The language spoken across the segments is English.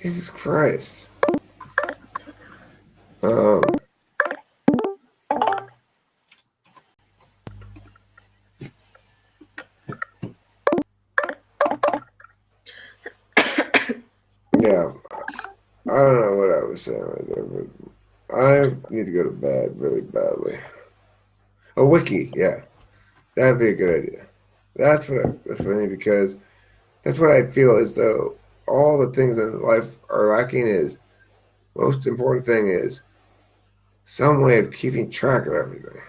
Jesus Christ. Um, yeah, I don't know what I was saying right there, but I need to go to bed really badly. A wiki, yeah, that'd be a good idea. That's what I need because that's what I feel as though all the things in life are lacking is most important thing is some way of keeping track of everything.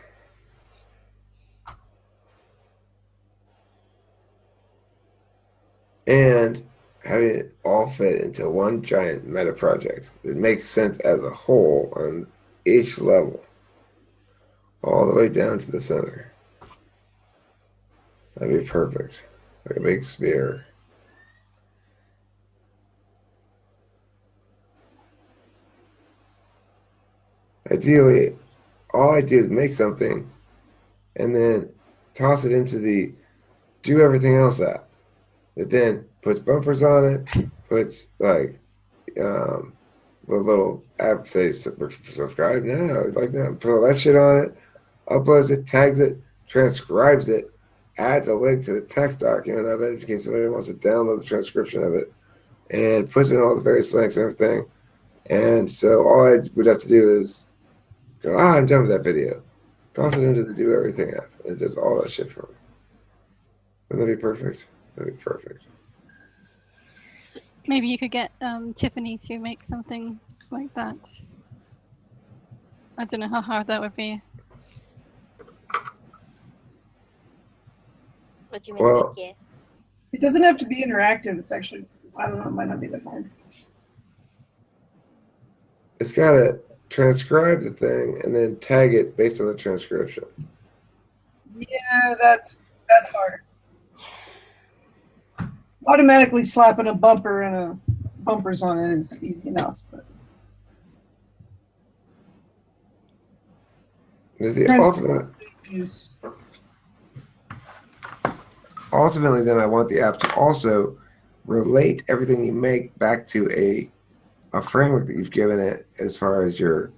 And having it all fit into one giant meta project that makes sense as a whole on each level, all the way down to the center. That'd be perfect. Like a big sphere. Ideally, all I do is make something and then toss it into the do everything else app that then puts bumpers on it, puts like the little app say subscribe now, like that, put all that shit on it, uploads it, tags it, transcribes it, adds a link to the text document of it in case somebody wants to download the transcription of it, and puts in all the various links and everything. And so all I would have to do is go, I'm done with that video. Toss it into the do everything app. It does all that shit for me. Wouldn't that be perfect? That'd be perfect. Maybe you could get Tiffany to make something like that. I don't know how hard that would be. What do you mean, Well, wiki? It doesn't have to be interactive. It's actually, I don't know, it might not be that hard. it's got to transcribe the thing and then tag it based on the transcription. Yeah, that's hard. Automatically slapping a bumper and a bumpers on it is easy enough. But Ultimately, then I want the app to also relate everything you make back to a framework that you've given it as far as your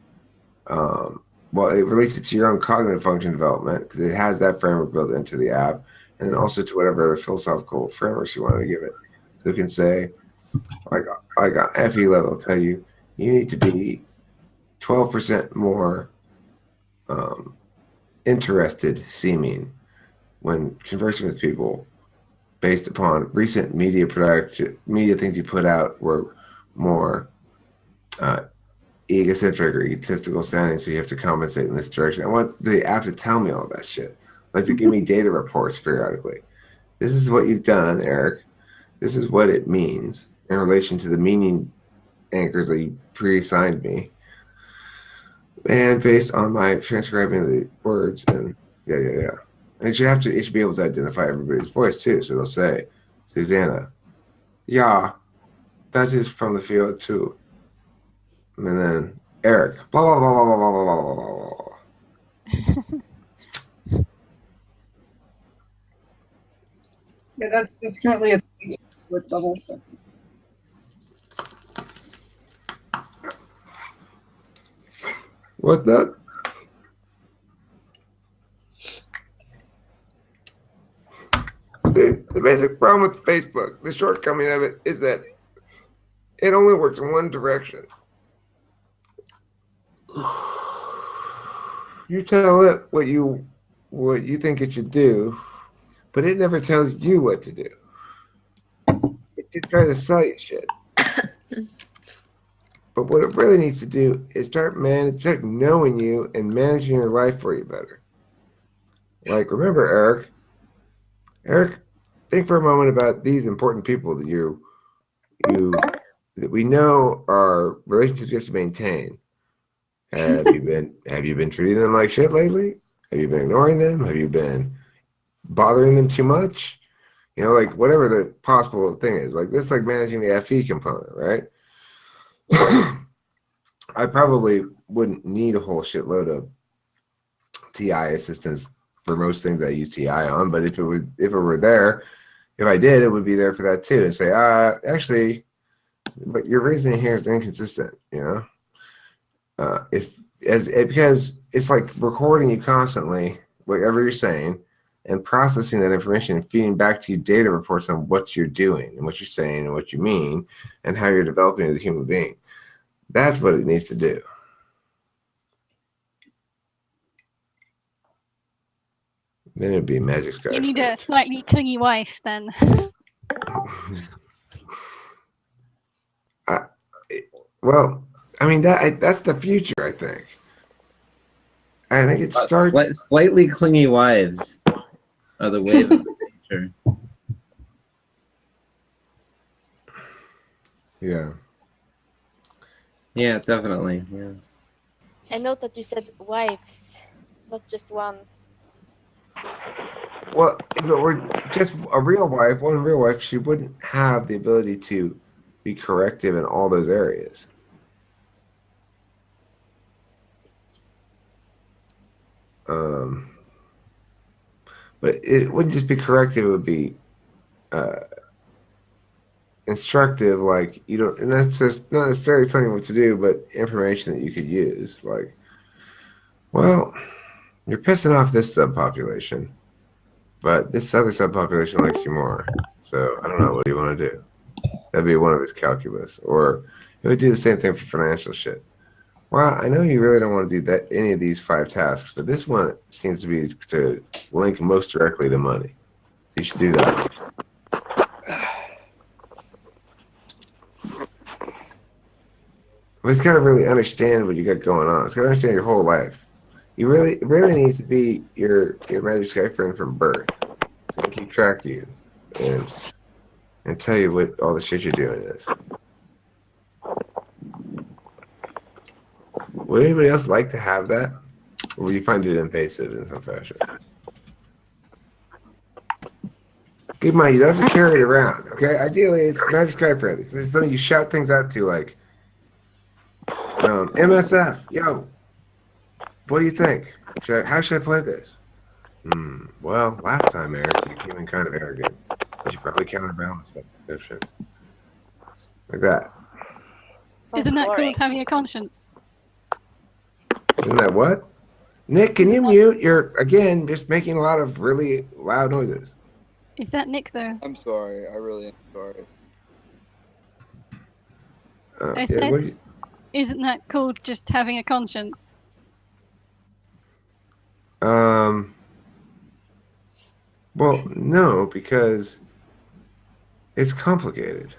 well, it relates it to your own cognitive function development because it has that framework built into the app, and then also to whatever other philosophical frameworks you want to give it. So it can say, like on FE level, tell you need to be 12% more interested seeming when conversing with people based upon recent media things you put out were more egocentric or egotistical sounding, so you have to compensate in this direction. I want the app to tell me all that shit, like to give me data reports periodically. This is what you've done, Eric. This is what it means in relation to the meaning anchors that you pre-assigned me, and based on my transcribing the words and yeah. And it should be able to identify everybody's voice too. So it'll say, Susanna, yeah, that is from the field too. And then Eric, blah blah blah blah blah blah blah blah blah. yeah, that's currently a with level. What's that? The basic problem with Facebook, the shortcoming of it is that it only works in one direction. You tell it what you think it should do, but it never tells you what to do. It just tries to sell you shit. But what it really needs to do is start knowing you and managing your life for you better. Like, remember, Eric, think for a moment about these important people that that we know are relationships you have to maintain. Have you been treating them like shit lately? Have you been ignoring them? Have you been bothering them too much? You know, like whatever the possible thing is. Like that's like managing the FE component, right? I probably wouldn't need a whole shitload of TI assistance for most things I use TI on, but if it were there, if I did, it would be there for that too. And say, actually, but your reasoning here is inconsistent. You know, because it's like recording you constantly, whatever you're saying, and processing that information and feeding back to you data reports on what you're doing and what you're saying and what you mean and how you're developing as a human being. That's what it needs to do. Then it'd be Magic Sky. You need a slightly clingy wife then. Well, I mean that's the future. I think it starts. Slightly clingy wives are the wave of the future. Yeah. Yeah, definitely. Yeah. I note that you said wives, not just one. Well, if it were just a real wife, one real wife, she wouldn't have the ability to be corrective in all those areas. But it wouldn't just be corrective; it would be instructive. Like you don't, and that's just not necessarily telling you what to do, but information that you could use. Like, well, you're pissing off this subpopulation, but this other subpopulation likes you more. So I don't know. What do you want to do? That'd be one of his calculus, or it would do the same thing for financial shit. Well, I know you really don't want to do that any of these 5 tasks, but this one seems to be to link most directly to money. So you should do that. But it's got to really understand what you got going on. It's got to understand your whole life. You really needs to be your Magic Sky friend from birth. So keep track of you and tell you what all the shit you're doing is. Would anybody else like to have that? Or would you find it invasive in some fashion? Keep in mind, you don't have to carry it around, okay? Ideally, it's Magic Sky friendly. It's something you shout things out to, like, MSF, yo, what do you think? How should I play this? Well, last time, Eric, you came in kind of arrogant. You should probably counterbalance that shit. Like that. Sounds Isn't that boring. called having a conscience? Isn't that what? Nick, can you mute? You're, again, just making a lot of really loud noises. Is that Nick though? I'm sorry. I really am sorry. I Yeah, said- what do you- Isn't that called just having a conscience? Well, no, because it's complicated.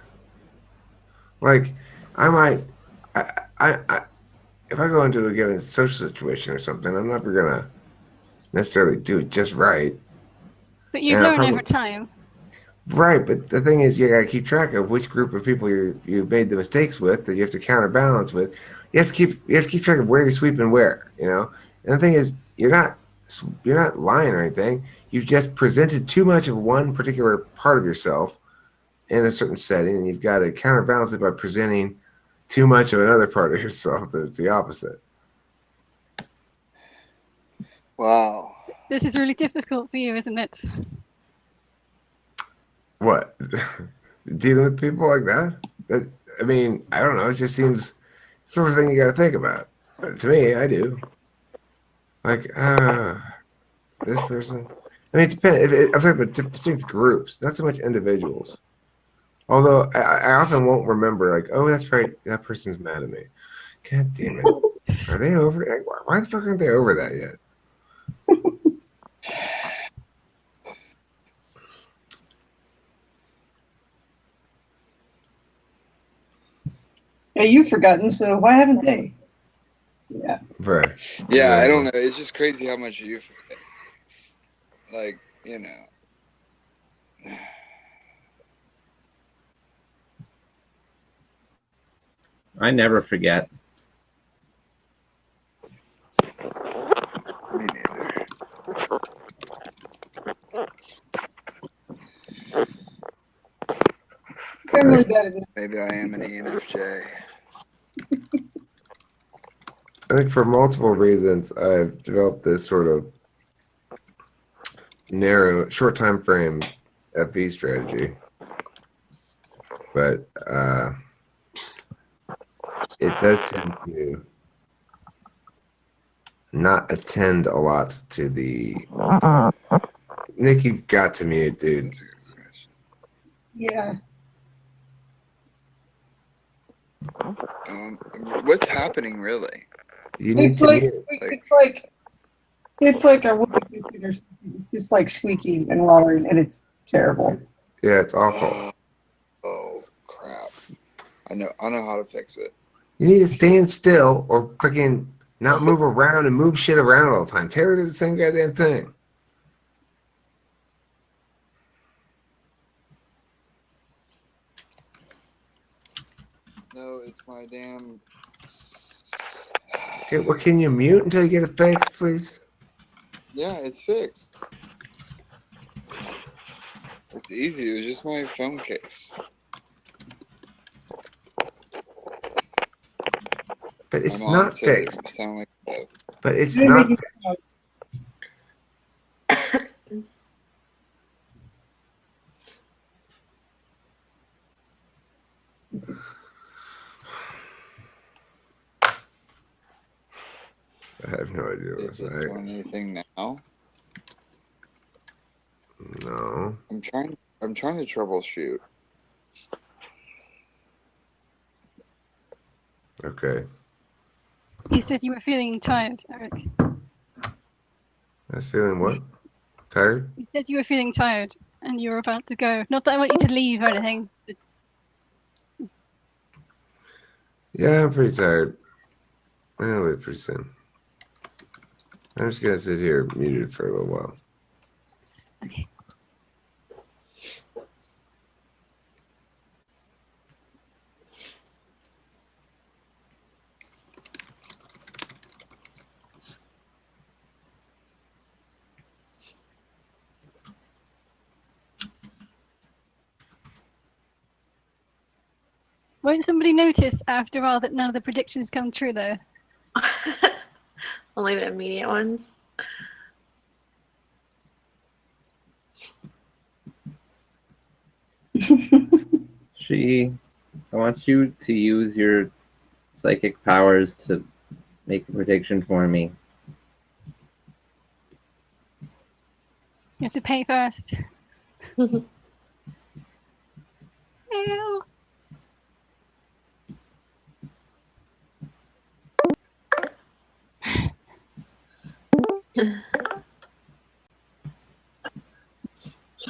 Like, I if I go into a given social situation or something, I'm never gonna necessarily do it just right. But you Yeah, learn probably. over time. Right, but the thing is, you gotta keep track of which group of people you made the mistakes with that you have to counterbalance with. You have to keep track of where you're sweeping where, you know. And the thing is, you're not lying or anything. You've just presented too much of one particular part of yourself in a certain setting, and you've got to counterbalance it by presenting too much of another part of yourself that's the opposite. Wow. This is really difficult for you, isn't it? What? Dealing with people like that? I mean, I don't know. It just seems the sort of thing you got to think about. But to me, I do. Like, this person. I mean, it depends. I'm talking about distinct groups, not so much individuals. Although I often won't remember, like, oh, that's right, that person's mad at me. God damn it. Are they over? Like, why the fuck aren't they over that yet? Yeah, you've forgotten, so why haven't they? Yeah. Right. Yeah, I don't know. It's just crazy how much you forget. Like, you know. I never forget. Me neither. I'm really bad at it. Maybe I am an ENFJ. I think for multiple reasons, I've developed this sort of narrow, short time frame FV strategy. But it does tend to not attend a lot to the. Nick, you've got to mute, dude. That's a good question. Yeah. What's happening really? You need It's to like mute. it's like a whoopee cushion or something. Just like squeaking and whining, and it's terrible. Yeah, it's awful. Oh crap! I know how to fix it. You need to stand still or freaking not move around and move shit around all the time. Taylor does the same goddamn thing. No, it's my damn. Okay, well, can you mute until you get it fixed, please? Yeah, it's fixed. It's easy. It was just my phone case. But it's My mom not said it fixed. sound like that. But it's You're not. making- I have no idea Is what's it that. doing anything now? No. I'm trying to troubleshoot. Okay. You said you were feeling tired, Eric. I was feeling what? Tired? You said you were feeling tired and you were about to go. Not that I want you to leave or anything. But Yeah, I'm pretty tired. I'm gonna leave pretty soon. I'm just gonna sit here muted for a little while. okay. Won't somebody notice after a while that none of the predictions come true, though? Only the immediate ones. I want you to use your psychic powers to make a prediction for me. You have to pay first. Ew.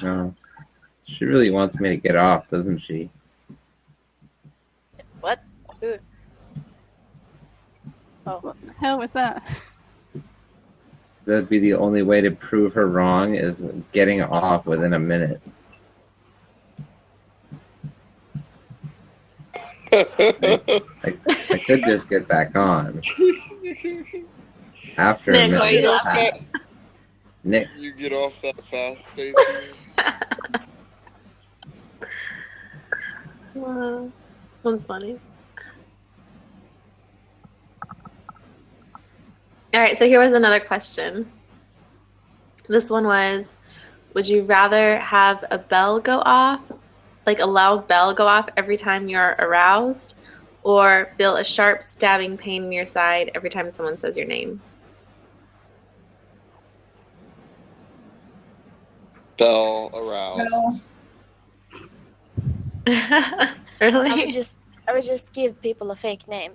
No. She really wants me to get off, doesn't she? What? Who? Oh, What the hell was that? 'Cause that'd be the only way to prove her wrong is getting off within a minute. I could just get back on after a Nick, why are you minute laughing? passed. Nick, You get off that fast, Space. That's funny. All right, so here was another question. This one was, would you rather have a bell go off, like a loud bell go off every time you're aroused, or feel a sharp stabbing pain in your side every time someone says your name? Bell aroused. Well, Really? I would just give people a fake name.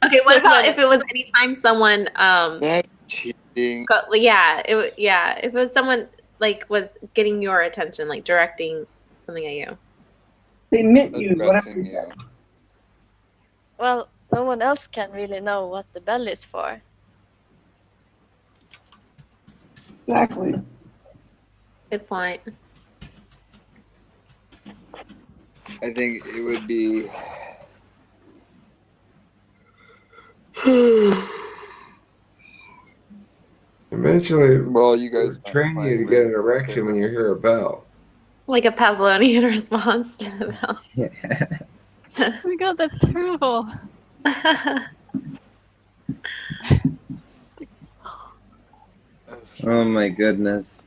Okay, what about if it was anytime someone That's cheating. if it was someone like was getting your attention, like directing something at you. they meant you, whatever Addressing you you. said. Well, no one else can really know what the bell is for. Exactly. Good point. I think it would be. Eventually, Well, you guys train you to get an erection when you hear a bell. Like a Pavlovian response to the bell. Oh my god, that's terrible. That's oh my goodness.